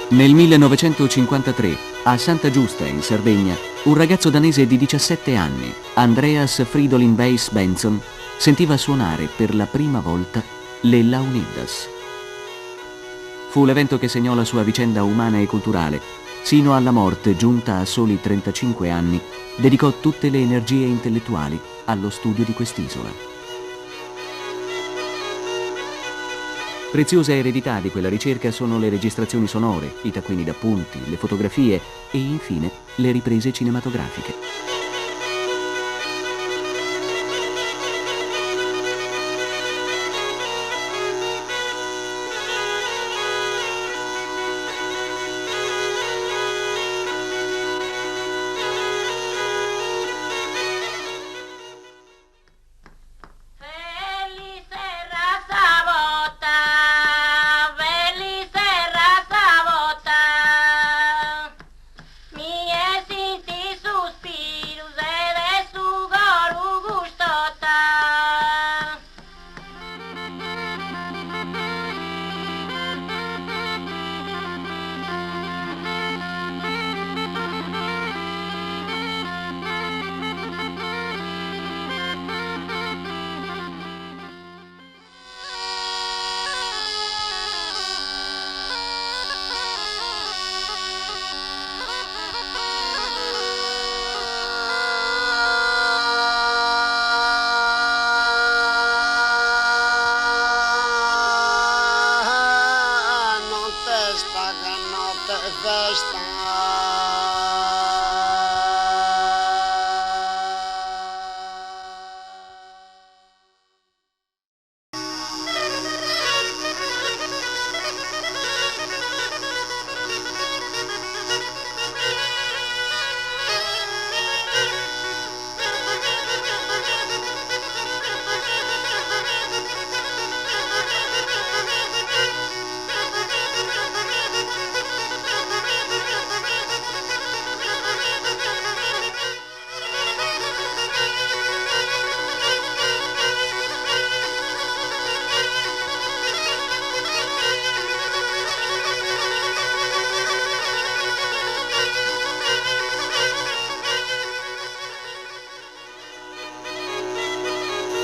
Nel 1953, a Santa Giusta, in Sardegna, un ragazzo danese di 17 anni, Andreas Fridolin Weiss Benson, sentiva suonare per la prima volta le Launidas. Fu l'evento che segnò la sua vicenda umana e culturale. Sino alla morte, giunta a soli 35 anni, dedicò tutte le energie intellettuali allo studio di quest'isola. Preziosa eredità di quella ricerca sono le registrazioni sonore, i taccuini d'appunti, le fotografie e infine le riprese cinematografiche.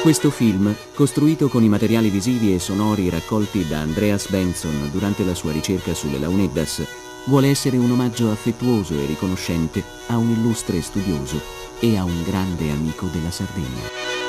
Questo film, costruito con i materiali visivi e sonori raccolti da Andreas Benson durante la sua ricerca sulle Launeddas, vuole essere un omaggio affettuoso e riconoscente a un illustre studioso e a un grande amico della Sardegna.